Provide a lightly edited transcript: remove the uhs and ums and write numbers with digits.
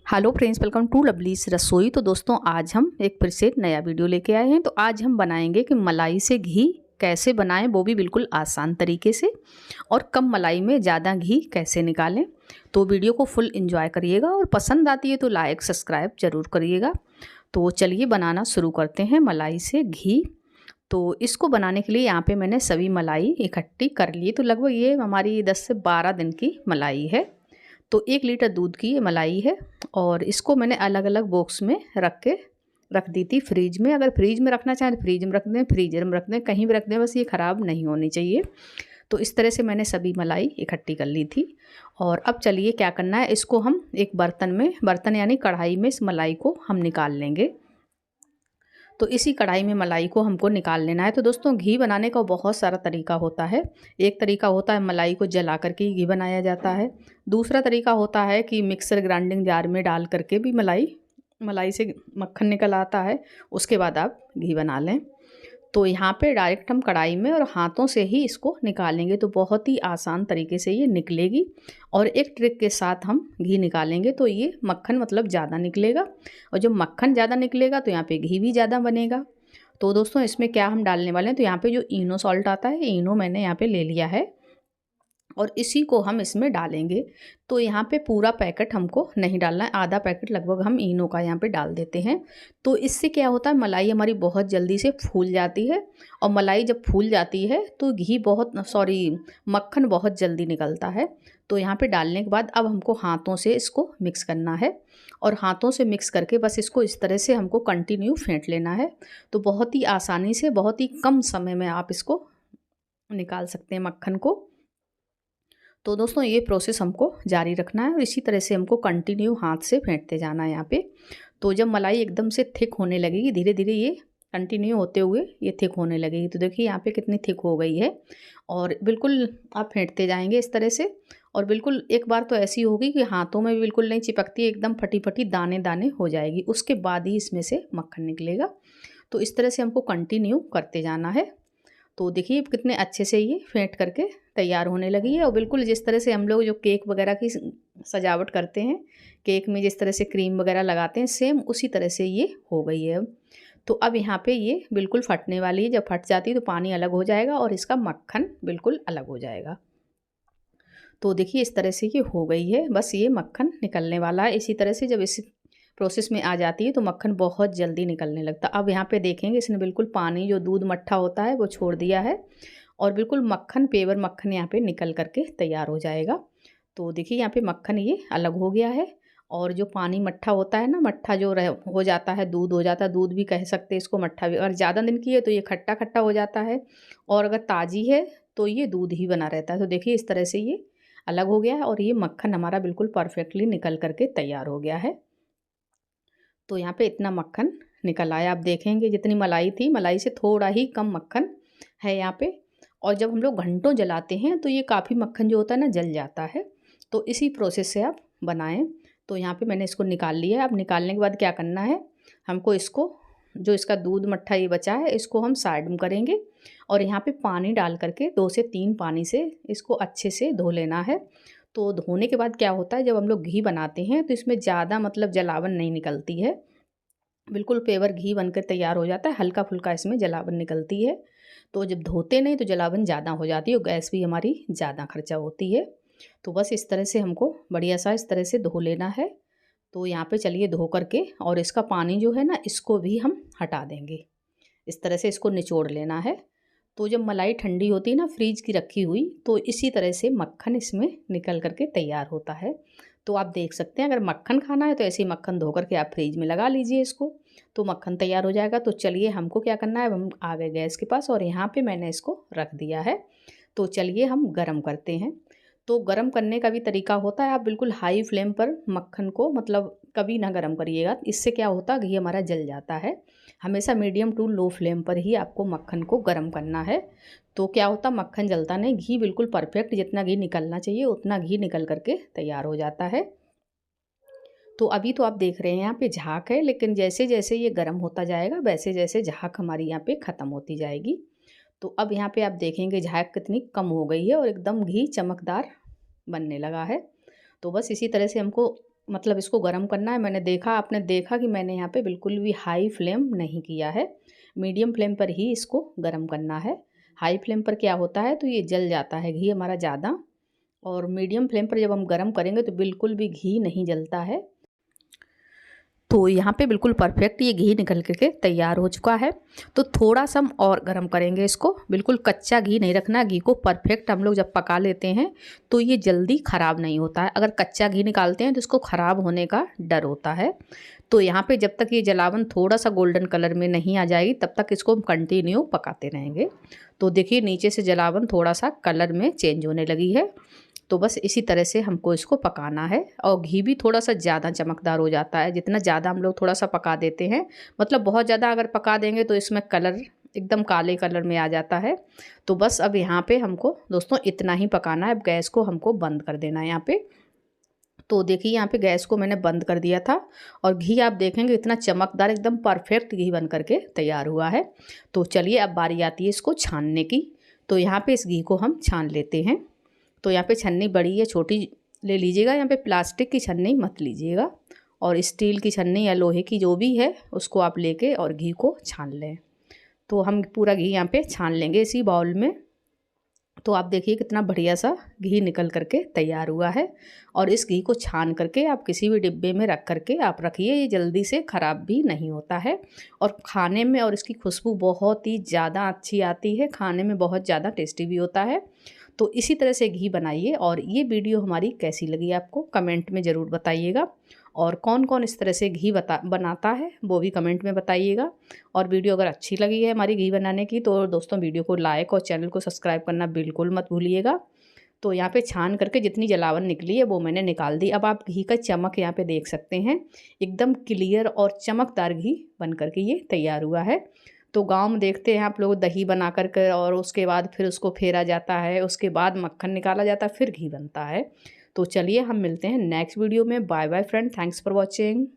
Hello friends, welcome to Lovely's Rasoi. तो दोस्तों, आज हम एक फिर से नया वीडियो लेके आए हैं। तो आज हम बनाएंगे कि मलाई से घी कैसे बनाएं, वो भी बिल्कुल आसान तरीके से, और कम मलाई में ज़्यादा घी कैसे निकालें। तो वीडियो को फुल एंजॉय करिएगा और पसंद आती है तो लाइक सब्सक्राइब ज़रूर करिएगा। तो चलिए बनाना शुरू करते हैं मलाई से घी। तो इसको बनाने के लिए यहाँ पे मैंने सभी मलाई इकट्ठी कर ली। तो लगभग ये हमारी 10 से 12 दिन की मलाई है। तो 1 लीटर दूध की ये मलाई है और इसको मैंने अलग अलग बॉक्स में रख दी थी फ्रीज में। अगर फ्रीज में रखना चाहें तो फ्रीज में रख दें, फ्रीजर में रख दें, कहीं भी रख दें, बस ये ख़राब नहीं होनी चाहिए। तो इस तरह से मैंने सभी मलाई इकट्ठी कर ली थी। और अब चलिए क्या करना है, इसको हम एक बर्तन यानी कढ़ाई में इस मलाई को हम निकाल लेंगे। तो इसी कढ़ाई में मलाई को हमको निकाल लेना है। तो दोस्तों, घी बनाने का बहुत सारा तरीका होता है। एक तरीका होता है मलाई को जला करके ही घी बनाया जाता है। दूसरा तरीका होता है कि मिक्सर ग्राइंडिंग जार में डाल करके भी मलाई से मक्खन निकल आता है, उसके बाद आप घी बना लें। तो यहाँ पे डायरेक्ट हम कढ़ाई में और हाथों से ही इसको निकालेंगे, तो बहुत ही आसान तरीके से ये निकलेगी। और एक ट्रिक के साथ हम घी निकालेंगे तो ये मक्खन मतलब ज़्यादा निकलेगा, और जब मक्खन ज़्यादा निकलेगा तो यहाँ पे घी भी ज़्यादा बनेगा। तो दोस्तों, इसमें क्या हम डालने वाले हैं, तो यहाँ पे जो इनो सॉल्ट आता है, इनो मैंने यहाँ पे ले लिया है और इसी को हम इसमें डालेंगे। तो यहाँ पे पूरा पैकेट हमको नहीं डालना है, आधा पैकेट लगभग हम इनो का यहाँ पे डाल देते हैं। तो इससे क्या होता है, मलाई हमारी बहुत जल्दी से फूल जाती है। और मलाई जब फूल जाती है तो मक्खन बहुत जल्दी निकलता है। तो यहाँ पे डालने के बाद अब हमको हाथों से इसको मिक्स करना है, और हाथों से मिक्स करके बस इसको इस तरह से हमको कंटिन्यू फेंट लेना है। तो बहुत ही आसानी से, बहुत ही कम समय में आप इसको निकाल सकते हैं मक्खन को। तो दोस्तों, ये प्रोसेस हमको जारी रखना है और इसी तरह से हमको कंटिन्यू हाथ से फेंटते जाना है यहाँ पे। तो जब मलाई एकदम से थिक होने लगेगी, धीरे धीरे ये कंटिन्यू होते हुए ये थिक होने लगेगी। तो देखिए यहाँ पे कितनी थिक हो गई है, और बिल्कुल आप फेंटते जाएंगे इस तरह से। और बिल्कुल एक बार तो ऐसी होगी कि हाथों में भी बिल्कुल नहीं चिपकती, एकदम फटी फटी दाने दाने हो जाएगी, उसके बाद ही इसमें से मक्खन निकलेगा। तो इस तरह से हमको कंटिन्यू करते जाना है। तो देखिए कितने अच्छे से ये फेंट करके तैयार होने लगी है। और बिल्कुल जिस तरह से हम लोग जो केक वगैरह की सजावट करते हैं, केक में जिस तरह से क्रीम वगैरह लगाते हैं, सेम उसी तरह से ये हो गई है अब। तो अब यहाँ पे ये बिल्कुल फटने वाली है। जब फट जाती है तो पानी अलग हो जाएगा और इसका मक्खन बिल्कुल अलग हो जाएगा। तो देखिए इस तरह से ये हो गई है, बस ये मक्खन निकलने वाला है। इसी तरह से जब इस प्रोसेस में आ जाती है तो मक्खन बहुत जल्दी निकलने लगता है। अब यहाँ पे देखेंगे इसने बिल्कुल पानी, जो दूध मट्ठा होता है, वो छोड़ दिया है, और बिल्कुल मक्खन, पेवर मक्खन यहाँ पे निकल करके तैयार हो जाएगा। तो देखिए यहाँ पे मक्खन ये अलग हो गया है। और जो पानी मट्ठा होता है ना, मट्ठा जो हो जाता है, दूध हो जाता है, दूध भी कह सकते हैं इसको, मट्ठा भी। अगर ज़्यादा दिन की है तो ये खट्टा खट्टा हो जाता है, और अगर ताज़ी है तो ये दूध ही बना रहता है। तो देखिए इस तरह से ये अलग हो गया है और ये मक्खन हमारा बिल्कुल परफेक्टली निकल करके तैयार हो गया है। तो यहाँ पे इतना मक्खन निकल आया। आप देखेंगे जितनी मलाई थी, मलाई से थोड़ा ही कम मक्खन है यहाँ पे। और जब हम लोग घंटों जलाते हैं तो ये काफ़ी मक्खन जो होता है ना, जल जाता है। तो इसी प्रोसेस से आप बनाएं। तो यहाँ पे मैंने इसको निकाल लिया है। अब निकालने के बाद क्या करना है, हमको इसको, जो इसका दूध मट्ठा ये बचा है, इसको हम साइड में करेंगे। और यहाँ पे पानी डाल करके 2 से 3 पानी से इसको अच्छे से धो लेना है। तो धोने के बाद क्या होता है, जब हम लोग घी बनाते हैं तो इसमें ज़्यादा मतलब जलावन नहीं निकलती है, बिल्कुल पेवर घी बनकर तैयार हो जाता है। हल्का फुल्का इसमें जलावन निकलती है। तो जब धोते नहीं तो जलावन ज़्यादा हो जाती है और गैस भी हमारी ज़्यादा खर्चा होती है। तो बस इस तरह से हमको बढ़िया सा इस तरह से धो लेना है। तो यहाँ पे चलिए धो करके, और इसका पानी जो है ना, इसको भी हम हटा देंगे। इस तरह से इसको निचोड़ लेना है। तो जब मलाई ठंडी होती है ना, फ्रीज की रखी हुई, तो इसी तरह से मक्खन इसमें निकल करके तैयार होता है। तो आप देख सकते हैं, अगर मक्खन खाना है तो ऐसे ही मक्खन धो करके आप फ्रीज में लगा लीजिए इसको, तो मक्खन तैयार हो जाएगा। तो चलिए हमको क्या करना है, हम आ गए गैस के पास और यहाँ पे मैंने इसको रख दिया है। तो चलिए हम गरम करते हैं। तो गरम करने का भी तरीका होता है, आप बिल्कुल हाई फ्लेम पर मक्खन को मतलब कभी ना गरम करिएगा, इससे क्या होता है, घी हमारा जल जाता है। हमेशा मीडियम टू लो फ्लेम पर ही आपको मक्खन को गरम करना है। तो क्या होता, मक्खन जलता नहीं, घी बिल्कुल परफेक्ट, जितना घी निकलना चाहिए उतना घी निकल करके तैयार हो जाता है। तो अभी तो आप देख रहे हैं यहाँ पे झाग है, लेकिन जैसे जैसे ये गर्म होता जाएगा वैसे जैसे झाग हमारी यहाँ पे ख़त्म होती जाएगी। तो अब यहाँ पे आप देखेंगे झाग कितनी कम हो गई है और एकदम घी चमकदार बनने लगा है। तो बस इसी तरह से हमको मतलब इसको गर्म करना है। मैंने देखा, आपने देखा कि मैंने यहाँ पे बिल्कुल भी हाई फ्लेम नहीं किया है, मीडियम फ्लेम पर ही इसको गर्म करना है। हाई फ्लेम पर क्या होता है तो ये जल जाता है घी हमारा ज़्यादा, और मीडियम फ्लेम पर जब हम गर्म करेंगे तो बिल्कुल भी घी नहीं जलता है। तो यहाँ पे बिल्कुल परफेक्ट ये घी निकल के तैयार हो चुका है। तो थोड़ा सा हम और गर्म करेंगे इसको, बिल्कुल कच्चा घी नहीं रखना। घी को परफेक्ट हम लोग जब पका लेते हैं तो ये जल्दी ख़राब नहीं होता है। अगर कच्चा घी निकालते हैं तो इसको ख़राब होने का डर होता है। तो यहाँ पे जब तक ये जलावन थोड़ा सा गोल्डन कलर में नहीं आ जाएगी तब तक इसको हम कंटिन्यू पकाते रहेंगे। तो देखिए नीचे से जलावन थोड़ा सा कलर में चेंज होने लगी है। तो बस इसी तरह से हमको इसको पकाना है। और घी भी थोड़ा सा ज़्यादा चमकदार हो जाता है जितना ज़्यादा हम लोग थोड़ा सा पका देते हैं। मतलब बहुत ज़्यादा अगर पका देंगे तो इसमें कलर एकदम काले कलर में आ जाता है। तो बस अब यहाँ पे हमको दोस्तों इतना ही पकाना है। अब गैस को हमको बंद कर देना है यहाँ पे। तो देखिए यहाँ पे गैस को मैंने बंद कर दिया था और घी आप देखेंगे इतना चमकदार एकदम परफेक्ट घी बन करके तैयार हुआ है। तो चलिए अब बारी आती है इसको छानने की। तो यहाँ पे इस घी को हम छान लेते हैं। तो यहाँ पे छन्नी बड़ी या छोटी ले लीजिएगा, यहाँ पे प्लास्टिक की छन्नी मत लीजिएगा, और स्टील की छन्नी या लोहे की जो भी है उसको आप लेके और घी को छान लें। तो हम पूरा घी यहाँ पे छान लेंगे इसी बाउल में। तो आप देखिए कितना बढ़िया सा घी निकल करके तैयार हुआ है। और इस घी को छान करके आप किसी भी डिब्बे में रख करके आप रखिए, ये जल्दी से ख़राब भी नहीं होता है और खाने में और इसकी खुशबू बहुत ही ज़्यादा अच्छी आती है, खाने में बहुत ज़्यादा टेस्टी भी होता है। तो इसी तरह से घी बनाइए। और ये वीडियो हमारी कैसी लगी आपको कमेंट में ज़रूर बताइएगा, और कौन कौन इस तरह से घी बनाता है वो भी कमेंट में बताइएगा। और वीडियो अगर अच्छी लगी है हमारी घी बनाने की तो दोस्तों वीडियो को लाइक और चैनल को सब्सक्राइब करना बिल्कुल मत भूलिएगा। तो यहाँ पे छान करके जितनी जलावन निकली है वो मैंने निकाल दी। अब आप घी का चमक यहाँ पे देख सकते हैं, एकदम क्लियर और चमकदार घी बन करके ये तैयार हुआ है। तो गाँव में देखते हैं आप लोग दही बना कर और उसके बाद फिर उसको फेरा जाता है, उसके बाद मक्खन निकाला जाता है, फिर घी बनता है। तो चलिए हम मिलते हैं नेक्स्ट वीडियो में। Bye bye friend, thanks for watching.